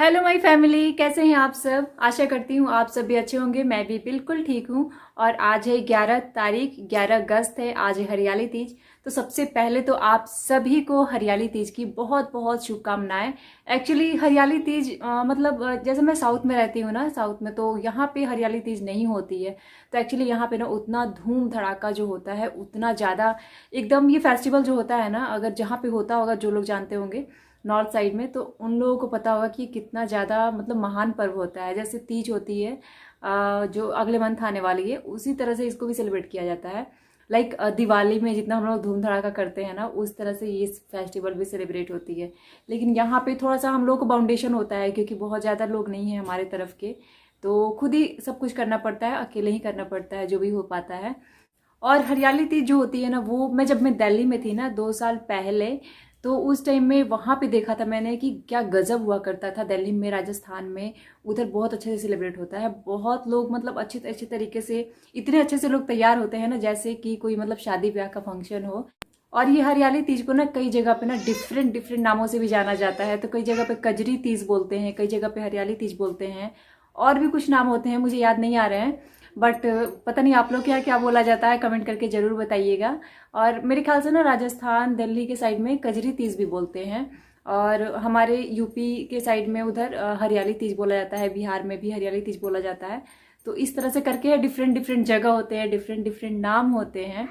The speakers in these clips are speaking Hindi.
हेलो माय फैमिली, कैसे हैं आप सब। आशा करती हूँ आप सब भी अच्छे होंगे। मैं भी बिल्कुल ठीक हूँ। और आज है 11 तारीख, 11 अगस्त है। आज है हरियाली तीज। तो सबसे पहले तो आप सभी को हरियाली तीज की बहुत बहुत शुभकामनाएं। एक्चुअली हरियाली तीज जैसे मैं साउथ में रहती हूँ ना, साउथ में तो यहाँ पे हरियाली तीज नहीं होती है। तो एक्चुअली यहाँ पे ना उतना धूम धड़ाका जो होता है, उतना ज़्यादा एकदम ये फेस्टिवल जो होता है ना, अगर जहाँ पे होता होगा, जो लोग जानते होंगे नॉर्थ साइड में, तो उन लोगों को पता होगा कि कितना ज़्यादा महान पर्व होता है। जैसे तीज होती है जो अगले मंथ आने वाली है, उसी तरह से इसको भी सेलिब्रेट किया जाता है। लाइक दिवाली में जितना हम लोग धूम धड़ाका करते हैं ना, उस तरह से ये फेस्टिवल भी सेलिब्रेट होती है। लेकिन यहाँ पे थोड़ा सा हम लोग को बाउंडेशन होता है, क्योंकि बहुत ज़्यादा लोग नहीं हैं हमारे तरफ के, तो खुद ही सब कुछ करना पड़ता है, अकेले ही करना पड़ता है जो भी हो पाता है। और हरियाली तीज जो होती है ना, वो जब मैं दिल्ली में थी ना 2 साल पहले, तो उस टाइम में वहाँ पे देखा था मैंने कि क्या गजब हुआ करता था दिल्ली में, राजस्थान में। उधर बहुत अच्छे से सेलिब्रेट होता है। बहुत लोग अच्छे अच्छे तरीके से, इतने अच्छे से लोग तैयार होते हैं ना, जैसे कि कोई शादी ब्याह का फंक्शन हो। और ये हरियाली तीज को ना कई जगह पे ना डिफरेंट डिफरेंट नामों से भी जाना जाता है। तो कई जगह पे कजरी तीज बोलते हैं, कई जगह पे हरियाली तीज बोलते हैं, और भी कुछ नाम होते हैं, मुझे याद नहीं आ रहे हैं। बट पता नहीं आप लोग क्या क्या बोला जाता है, कमेंट करके ज़रूर बताइएगा। और मेरे ख्याल से ना राजस्थान दिल्ली के साइड में कजरी तीज भी बोलते हैं, और हमारे यूपी के साइड में उधर हरियाली तीज बोला जाता है, बिहार में भी हरियाली तीज बोला जाता है। तो इस तरह से करके डिफरेंट डिफरेंट जगह होते हैं, डिफरेंट डिफरेंट नाम होते हैं।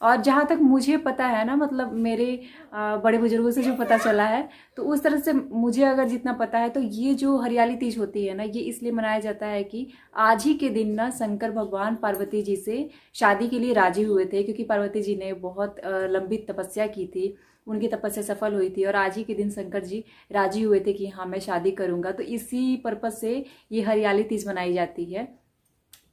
और जहाँ तक मुझे पता है ना, मेरे बड़े बुजुर्गों से जो पता चला है, तो उस तरह से मुझे अगर जितना पता है, तो ये जो हरियाली तीज होती है ना, ये इसलिए मनाया जाता है कि आज ही के दिन ना शंकर भगवान पार्वती जी से शादी के लिए राजी हुए थे, क्योंकि पार्वती जी ने बहुत लंबी तपस्या की थी, उनकी तपस्या सफल हुई थी, और आज ही के दिन शंकर जी राजी हुए थे कि हाँ मैं शादी करूँगा। तो इसी पर्पज़ से ये हरियाली तीज मनाई जाती है।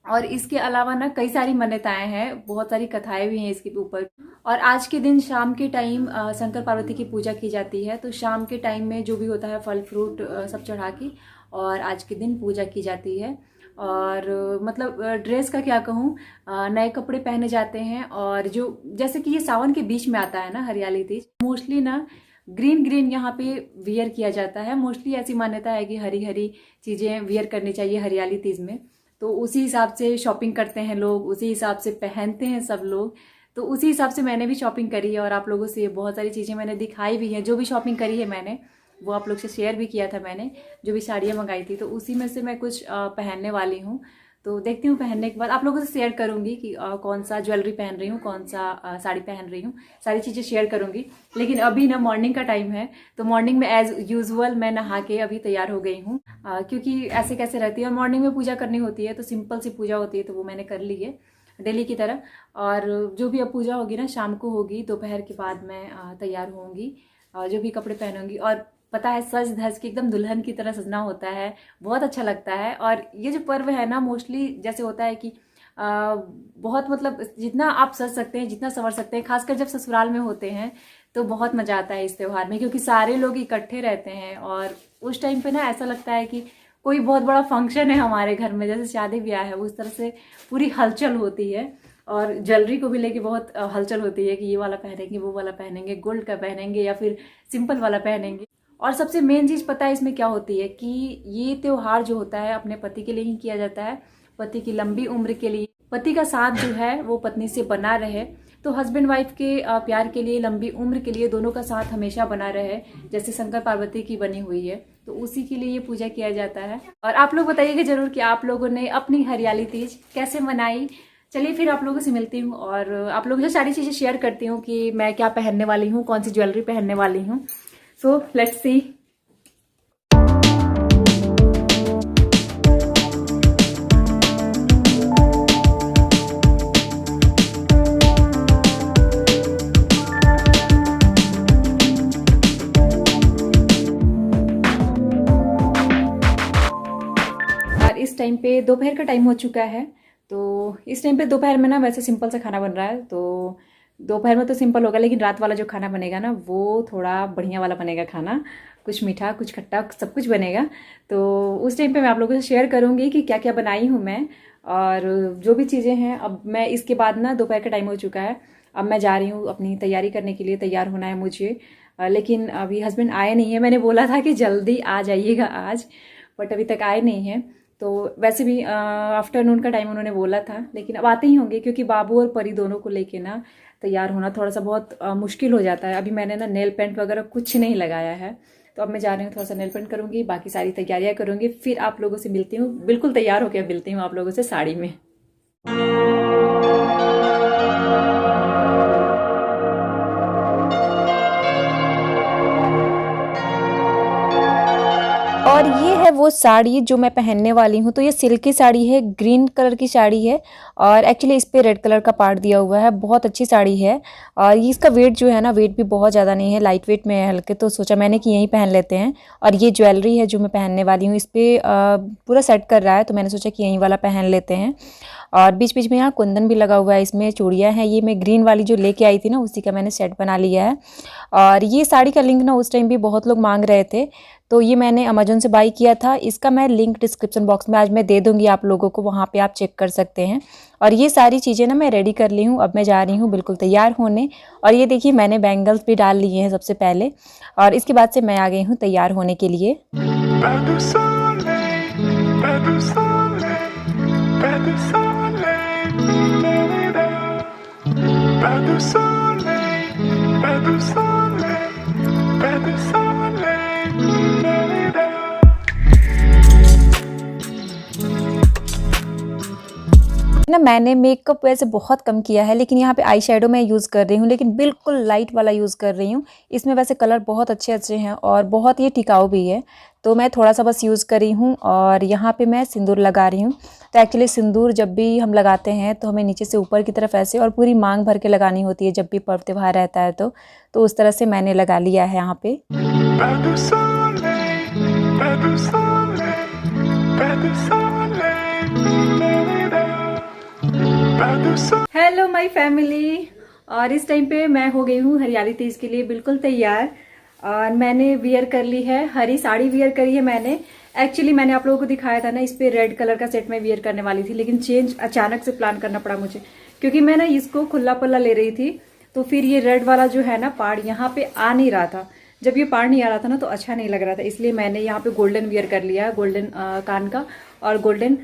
और इसके अलावा ना कई सारी मान्यताएं हैं, बहुत सारी कथाएं भी हैं इसके ऊपर। और आज के दिन शाम के टाइम शंकर पार्वती की पूजा की जाती है। तो शाम के टाइम में जो भी होता है फल फ्रूट सब चढ़ा के, और आज के दिन पूजा की जाती है। और ड्रेस का क्या कहूँ, नए कपड़े पहने जाते हैं। और जो जैसे कि ये सावन के बीच में आता है ना हरियाली तीज, मोस्टली ना ग्रीन ग्रीन यहाँ पे वियर किया जाता है। मोस्टली ऐसी मान्यता है कि हरी हरी चीज़ें वियर करनी चाहिए हरियाली तीज में। तो उसी हिसाब से शॉपिंग करते हैं लोग, उसी हिसाब से पहनते हैं सब लोग। तो उसी हिसाब से मैंने भी शॉपिंग करी है, और आप लोगों से बहुत सारी चीज़ें मैंने दिखाई भी हैं। जो भी शॉपिंग करी है मैंने, वो आप लोग से शेयर भी किया था मैंने, जो भी साड़ियाँ मंगाई थी। तो उसी में से मैं कुछ पहनने वाली हूँ। तो देखती हूँ पहनने के बाद आप लोगों से शेयर करूँगी कि कौन सा ज्वेलरी पहन रही हूँ, कौन सा साड़ी पहन रही हूँ, सारी चीज़ें शेयर करूँगी। लेकिन अभी ना मॉर्निंग का टाइम है, तो मॉर्निंग में एज यूजुअल मैं नहा के अभी तैयार हो गई हूँ, क्योंकि ऐसे कैसे रहती है। और मॉर्निंग में पूजा करनी होती है, तो सिंपल सी पूजा होती है, तो वो मैंने कर ली है डेली की तरह। और जो भी अब पूजा होगी ना शाम को होगी, दोपहर के बाद मैं तैयार होंगी, जो भी कपड़े पहनूंगी। और पता है सज धज के एकदम दुल्हन की तरह सजना होता है, बहुत अच्छा लगता है। और ये जो पर्व है ना, मोस्टली जैसे होता है कि बहुत जितना आप सज सकते हैं, जितना संवर सकते हैं, खासकर जब ससुराल में होते हैं, तो बहुत मजा आता है इस त्योहार में, क्योंकि सारे लोग इकट्ठे रहते हैं। और उस टाइम पे ना ऐसा लगता है कि कोई बहुत बड़ा फंक्शन है हमारे घर में, जैसे शादी ब्याह है, उस तरह से पूरी हलचल होती है। और ज्वेलरी को भी लेके बहुत हलचल होती है कि ये वाला पहनेंगे, वो वाला पहनेंगे, गोल्ड का पहनेंगे या फिर सिंपल वाला पहनेंगे। और सबसे मेन चीज़ पता है इसमें क्या होती है, कि ये त्योहार जो होता है अपने पति के लिए ही किया जाता है, पति की लंबी उम्र के लिए, पति का साथ जो है वो पत्नी से बना रहे। तो हस्बैंड वाइफ के प्यार के लिए, लंबी उम्र के लिए, दोनों का साथ हमेशा बना रहे, जैसे शंकर पार्वती की बनी हुई है। तो उसी के लिए ये पूजा किया जाता है। और आप लोग बताइएगा जरूर कि आप लोगों ने अपनी हरियाली तीज कैसे मनाई। चलिए फिर आप लोगों से मिलती हूँ, और आप लोगों से सारी चीज़ें शेयर करती हूँ कि मैं क्या पहनने वाली हूँ, कौन सी ज्वेलरी पहनने वाली हूँ। So let's see. इस टाइम पे दोपहर का टाइम हो चुका है। तो इस टाइम पे दोपहर में ना वैसे सिंपल सा खाना बन रहा है। तो दोपहर में तो सिंपल होगा, लेकिन रात वाला जो खाना बनेगा ना, वो थोड़ा बढ़िया वाला बनेगा खाना। कुछ मीठा, कुछ खट्टा, सब कुछ बनेगा। तो उस टाइम पे मैं आप लोगों से शेयर करूँगी कि क्या क्या बनाई हूँ मैं, और जो भी चीज़ें हैं। अब मैं इसके बाद ना, दोपहर का टाइम हो चुका है, अब मैं जा रही हूँ अपनी तैयारी करने के लिए। तैयार होना है मुझे, लेकिन अभी हस्बैंड आए नहीं है। मैंने बोला था कि जल्दी आ जाइएगा आज, बट अभी तक आए नहीं हैं। तो वैसे भी आफ्टरनून का टाइम उन्होंने बोला था, लेकिन अब आते ही होंगे क्योंकि बाबू और परी दोनों को लेके ना तैयार होना थोड़ा सा बहुत मुश्किल हो जाता है। अभी मैंने ना नेल पेंट वगैरह कुछ नहीं लगाया है, तो अब मैं जा रही हूँ, थोड़ा सा नेल पेंट करूँगी, बाकी सारी तैयारियाँ करूँगी, फिर आप लोगों से मिलती हूँ। बिल्कुल तैयार होकर मिलती हूँ आप लोगों से साड़ी में। और ये है वो साड़ी जो मैं पहनने वाली हूँ। तो ये सिल्क की साड़ी है, ग्रीन कलर की साड़ी है, और एक्चुअली इस पे रेड कलर का पार्ट दिया हुआ है। बहुत अच्छी साड़ी है, और ये इसका वेट जो है ना, वेट भी बहुत ज़्यादा नहीं है, लाइट वेट में है हल्के। तो सोचा मैंने कि यहीं पहन लेते हैं। और ये ज्वेलरी है जो मैं पहनने वाली हूँ, इस पर पूरा सेट कर रहा है, तो मैंने सोचा कि यहीं वाला पहन लेते हैं। और बीच बीच में यहाँ कुंदन भी लगा हुआ है, इसमें चूड़ियाँ हैं। ये मैं ग्रीन वाली जो लेके आई थी ना, उसी का मैंने सेट बना लिया है। और ये साड़ी का लिंक ना उस टाइम भी बहुत लोग मांग रहे थे, तो ये मैंने अमेजोन से बाई किया था। इसका मैं लिंक डिस्क्रिप्शन बॉक्स में आज मैं दे दूंगी आप लोगों को, वहाँ पे आप चेक कर सकते हैं। और ये सारी चीज़ें ना मैं रेडी कर ली हूँ। अब मैं जा रही हूँ बिल्कुल तैयार होने। और ये देखिए मैंने बैंगल्स भी डाल लिए हैं सबसे पहले, और इसके बाद से मैं आ गई हूँ तैयार होने के लिए। ना मैंने मेकअप वैसे बहुत कम किया है, लेकिन यहाँ पे आई शेडो मैं यूज़ कर रही हूँ, लेकिन बिल्कुल लाइट वाला यूज़ कर रही हूँ। इसमें वैसे कलर बहुत अच्छे अच्छे हैं और बहुत ये टिकाऊ भी है, तो मैं थोड़ा सा बस यूज़ करी हूँ। और यहाँ पे मैं सिंदूर लगा रही हूँ। तो एक्चुअली सिंदूर जब भी हम लगाते हैं तो हमें नीचे से ऊपर की तरफ ऐसे और पूरी मांग भर के लगानी होती है, जब भी पर्व त्योहार रहता है तो उस तरह से मैंने लगा लिया है यहाँ पे। Hello my family. और इस टाइम पे मैं हो गई हूँ हरियाली तीज के लिए बिल्कुल तैयार। और मैंने वियर कर ली है, हरी साड़ी वियर करी है मैंने। एक्चुअली मैंने आप लोगों को दिखाया था ना, इस पे रेड कलर का सेट में वियर करने वाली थी, लेकिन चेंज अचानक से प्लान करना पड़ा मुझे, क्योंकि मैं ना इसको खुला पल्ला ले रही थी। तो फिर ये रेड वाला जो है ना पार्ट यहाँ पे आ नहीं रहा था। जब ये पार्ट नहीं आ रहा था ना तो अच्छा नहीं लग रहा था, इसलिए मैंने यहाँ पे गोल्डन वियर कर लिया है, गोल्डन कान का और गोल्डन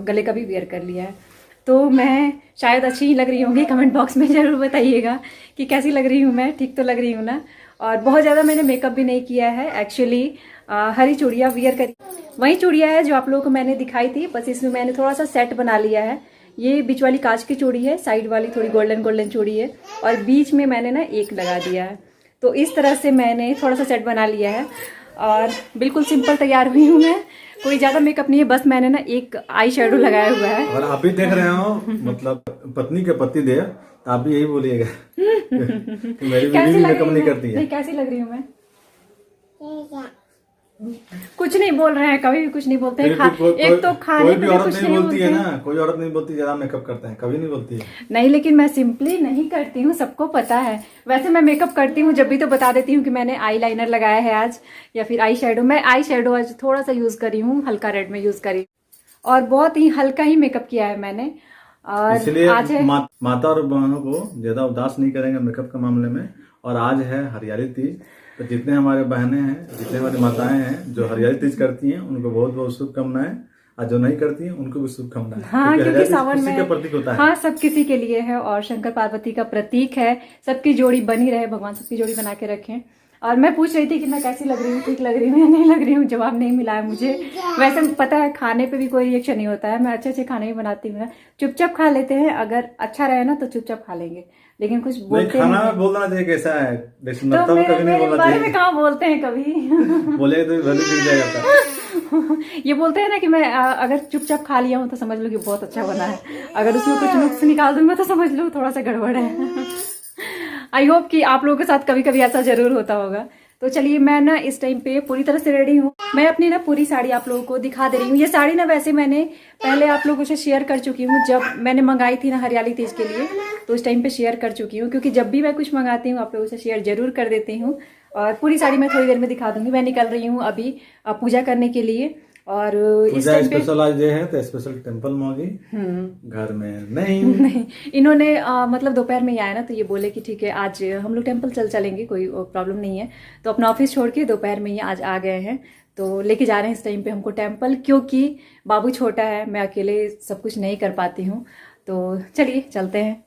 गले का भी वियर कर लिया है। तो मैं शायद अच्छी ही लग रही होंगी, कमेंट बॉक्स में ज़रूर बताइएगा कि कैसी लग रही हूँ मैं, ठीक तो लग रही हूँ ना। और बहुत ज़्यादा मैंने मेकअप भी नहीं किया है एक्चुअली। हरी चूड़ियाँ वियर करी, वही चूड़ियाँ है जो आप लोगों को मैंने दिखाई थी, बस इसमें मैंने थोड़ा सा सेट बना लिया है। ये बीच वाली कांच की चूड़ी है, साइड वाली थोड़ी गोल्डन गोल्डन चूड़ी है, और बीच में मैंने ना एक लगा दिया है। तो इस तरह से मैंने थोड़ा सा सेट बना लिया है, और बिल्कुल सिंपल तैयार हुई हूँ मैं। कोई ज्यादा मेकअप नहीं है, बस मैंने ना एक आई शेडो लगाया हुआ है। और आप भी देख रहे हो, मतलब पत्नी के पति दे, तो आप भी यही बोलिएगा मेरी बीवी भी मेकअप नहीं करती है। नहीं, कैसी लग रही हूँ मैं? कुछ नहीं बोल रहे हैं, कभी भी कुछ नहीं बोलते हैं। एक तो खाने कोई भी औरत नहीं बोलती है ना, कोई औरत नहीं बोलती ज्यादा मेकअप करते हैं, कभी नहीं बोलती है। नहीं, लेकिन मैं सिंपली नहीं करती हूँ, सबको पता है। वैसे मैं मेकअप करती हूँ जब भी तो बता देती हूँ कि मैंने आई लाइनर लगाया है आज, या फिर आई शेडो। मैं आई शेडो आज थोड़ा सा यूज करी हूँ, हल्का रेड में यूज करी, और बहुत ही हल्का ही मेकअप किया है मैंने। और इसलिए आज है माता और बहनों को ज्यादा उदास नहीं करेंगे मेकअप के मामले में। और आज है हरियाली तीज, तो जितने हमारे बहनें हैं, जितने हमारी माताएं हैं जो हरियाली तीज करती हैं, उनको बहुत बहुत शुभकामनाएं। और जो नहीं करती हैं उनको भी शुभकामनाएं। हाँ, क्योंकि सावन में का प्रतीक होता है। हाँ, सब किसी के लिए है, और शंकर पार्वती का प्रतीक है। सबकी जोड़ी बनी रहे, भगवान सबकी जोड़ी बना के रखें। और मैं पूछ रही थी कि मैं कैसी लग रही हूँ, ठीक लग रही हूँ या नहीं लग रही हूँ, जवाब नहीं मिला है मुझे। वैसे पता है खाने पे भी कोई रिएक्शन नहीं होता है, मैं अच्छे अच्छे खाने भी बनाती हूँ ना। चुपचाप खा लेते हैं, अगर अच्छा रहे ना तो चुपचाप खा लेंगे, लेकिन कुछ बोलते खाना बोलना चाहिए कैसा है, तो मेरे बारे में कहाँ बोलते हैं कभी बोले तो गिर जाएगा। ये बोलते हैं ना कि मैं अगर चुपचाप खा लिया हूँ तो समझ लो कि बहुत अच्छा बना है, अगर उसमें कुछ नुक्स निकाल दूंगा तो समझ लो थोड़ा सा गड़बड़ है। आई होप कि आप लोगों के साथ कभी कभी ऐसा जरूर होता होगा। तो चलिए, मैं ना इस टाइम पे पूरी तरह से रेडी हूँ। मैं अपनी ना पूरी साड़ी आप लोगों को दिखा दे रही हूँ। ये साड़ी ना वैसे मैंने पहले आप लोगों से शेयर कर चुकी हूँ, जब मैंने मंगाई थी ना हरियाली तीज के लिए, तो उस टाइम पे शेयर कर चुकी हूँ, क्योंकि जब भी मैं कुछ मंगाती हूँ आप लोगों से शेयर जरूर कर देती हूँ। और पूरी साड़ी मैं थोड़ी देर में दिखा दूंगी। मैं निकल रही हूँ अभी पूजा करने के लिए। और इस पूजा टाइम पे स्पेशल आज ये है तो स्पेशल टेम्पल में होगी, घर में नहीं। नहीं, इन्होंने मतलब दोपहर में ही आया ना, तो ये बोले कि ठीक है आज हम लोग टेम्पल चलेंगे, कोई प्रॉब्लम नहीं है। तो अपना ऑफिस छोड़ के दोपहर में ही आज आ गए हैं, तो लेके जा रहे हैं इस टाइम पे हमको टेम्पल, क्योंकि बाबू छोटा है, मैं अकेले सब कुछ नहीं कर पाती हूँ। तो चलिए चलते हैं।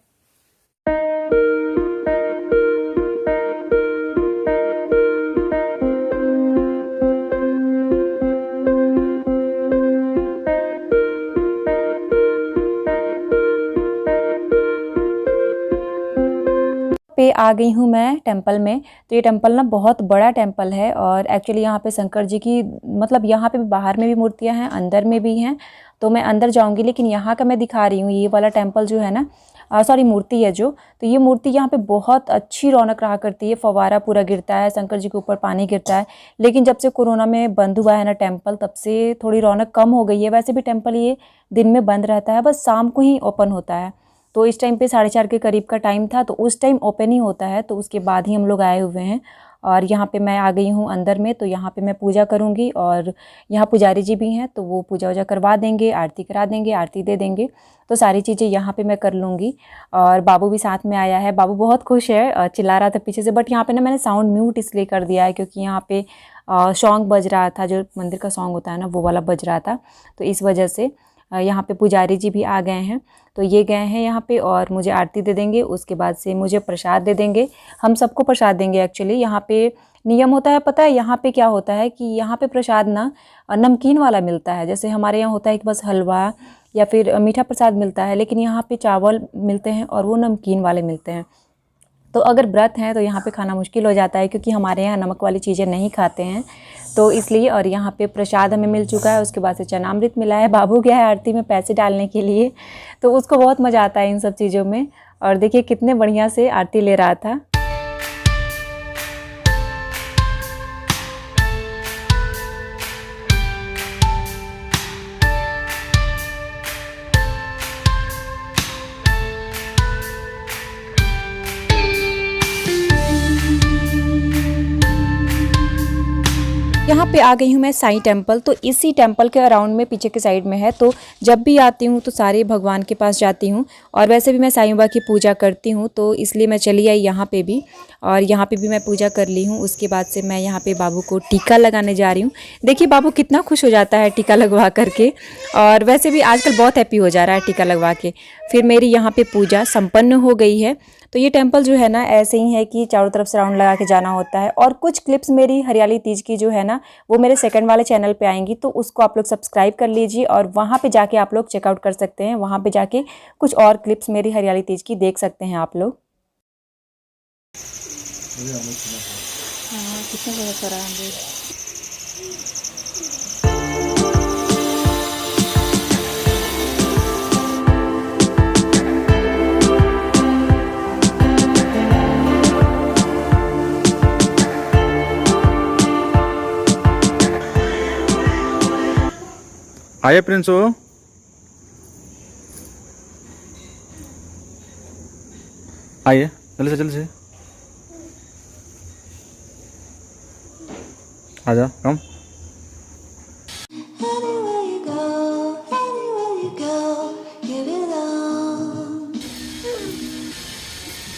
पे आ गई हूँ मैं टेम्पल में। तो ये टेम्पल ना बहुत बड़ा टेम्पल है, और एक्चुअली यहाँ पे शंकर जी की, मतलब यहाँ पे भी बाहर में भी मूर्तियाँ हैं, अंदर में भी हैं। तो मैं अंदर जाऊँगी, लेकिन यहाँ का मैं दिखा रही हूँ, ये वाला टेम्पल जो है ना, सॉरी मूर्ति है जो, तो ये मूर्ति यहाँ पे बहुत अच्छी रौनक रहा करती है, फव्वारा पूरा गिरता है, शंकर जी के ऊपर पानी गिरता है। लेकिन जब से कोरोना में बंद हुआ है ना टेम्पल, तब से थोड़ी रौनक कम हो गई है। वैसे भी टेम्पल ये दिन में बंद रहता है, बस शाम को ही ओपन होता है। तो इस टाइम पे 4:30 के करीब का टाइम था, तो उस टाइम ओपन ही होता है, तो उसके बाद ही हम लोग आए हुए हैं। और यहाँ पे मैं आ गई हूँ अंदर में, तो यहाँ पे मैं पूजा करूँगी, और यहाँ पुजारी जी भी हैं, तो वो पूजा वूजा करवा देंगे, आरती करा देंगे, आरती दे देंगे। तो सारी चीज़ें यहाँ पे मैं कर लूँगी। और बाबू भी साथ में आया है, बाबू बहुत खुश है, चिल्ला रहा था पीछे से, बट यहाँ पे ना मैंने साउंड म्यूट इसलिए कर दिया है क्योंकि यहाँ पे सॉन्ग बज रहा था, जो मंदिर का सॉन्ग होता है ना, वो वाला बज रहा था। तो इस वजह से यहाँ पे पुजारी जी भी आ गए हैं, तो ये गए हैं यहाँ पे और मुझे आरती दे देंगे, उसके बाद से मुझे प्रसाद दे देंगे। हम सबको प्रसाद देंगे। एक्चुअली यहाँ पे नियम होता है, पता है यहाँ पे क्या होता है कि यहाँ पे प्रसाद ना नमकीन वाला मिलता है। जैसे हमारे यहाँ होता है कि बस हलवा या फिर मीठा प्रसाद मिलता है, लेकिन यहाँ पे चावल मिलते हैं और वो नमकीन वाले मिलते हैं। तो अगर व्रत है तो यहाँ पे खाना मुश्किल हो जाता है, क्योंकि हमारे यहाँ नमक वाली चीज़ें नहीं खाते हैं, तो इसलिए। और यहाँ पे प्रसाद हमें मिल चुका है, उसके बाद से चनामृत मिला है। बाबू गया है आरती में पैसे डालने के लिए, तो उसको बहुत मज़ा आता है इन सब चीज़ों में। और देखिए कितने बढ़िया से आरती ले रहा था। यहाँ पे आ गई हूँ मैं साईं टेम्पल। तो इसी टेम्पल के अराउंड में पीछे के साइड में है, तो जब भी आती हूँ तो सारे भगवान के पास जाती हूँ। और वैसे भी मैं साईं बाबा की पूजा करती हूँ, तो इसलिए मैं चली आई यहाँ पे भी, और यहाँ पे भी मैं पूजा कर ली हूँ। उसके बाद से मैं यहाँ पे बाबू को टीका लगाने जा रही हूँ। देखिए बाबू कितना खुश हो जाता है टीका लगवा करके, और वैसे भी आजकल बहुत हैप्पी हो जा रहा है टीका लगवा के। फिर मेरी यहाँ पे पूजा संपन्न हो गई है। तो ये टेम्पल जो है ना ऐसे ही है कि चारों तरफ से राउंड लगा के जाना होता है। और कुछ क्लिप्स मेरी हरियाली तीज की जो है ना, वो मेरे सेकंड वाले चैनल पे आएंगी, तो उसको आप लोग सब्सक्राइब कर लीजिए, और वहाँ पे जाके आप लोग चेकआउट कर सकते हैं। वहाँ पे जाके कुछ और क्लिप्स मेरी हरियाली तीज की देख सकते हैं आप लोग। आइए प्रिंस हो, आइए जल्दी से आ जाओ, कम।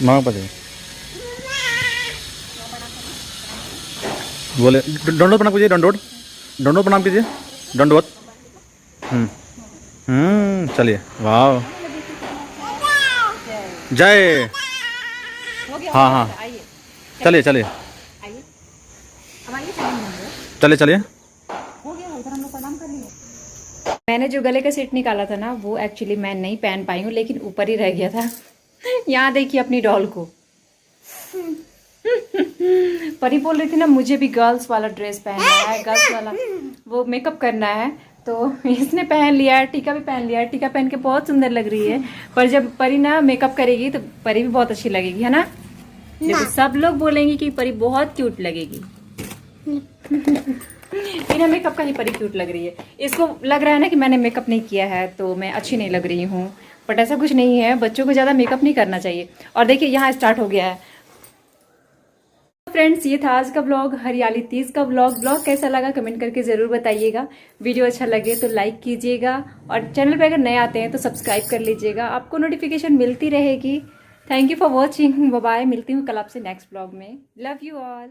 माँ पता बोले दंडोत प्रणाम कीजिए, दंडोत प्रणाम कीजिए, दंडवत। चलिए, वाह, जय। हाँ, चलिए चलिए मैंने जो गले का सेट निकाला था ना, वो एक्चुअली मैं नहीं पहन पाई हूँ, लेकिन ऊपर ही रह गया था। यहाँ देखिए अपनी डॉल को। परी बोल रही थी ना मुझे भी गर्ल्स वाला ड्रेस पहनना है, गर्ल्स वाला वो मेकअप करना है, तो इसने पहन लिया है, टीका भी पहन लिया है। टीका पहन के बहुत सुंदर लग रही है, पर जब परी ना मेकअप करेगी तो परी भी बहुत अच्छी लगेगी, है ना? देखो सब लोग बोलेंगे कि परी बहुत क्यूट लगेगी। बिना मेकअप का ही परी क्यूट लग रही है। इसको लग रहा है ना कि मैंने मेकअप नहीं किया है तो मैं अच्छी नहीं लग रही हूँ, बट ऐसा कुछ नहीं है। बच्चों को ज़्यादा मेकअप नहीं करना चाहिए। और देखिए यहाँ स्टार्ट हो गया है। फ्रेंड्स, ये था आज का ब्लॉग, हरियाली तीज का ब्लॉग कैसा लगा कमेंट करके ज़रूर बताइएगा। वीडियो अच्छा लगे तो लाइक कीजिएगा और चैनल पे अगर नए आते हैं तो सब्सक्राइब कर लीजिएगा, आपको नोटिफिकेशन मिलती रहेगी। Thank you for watching, bye. मिलती हूँ कल आपसे नेक्स्ट ब्लॉग में। Love you all.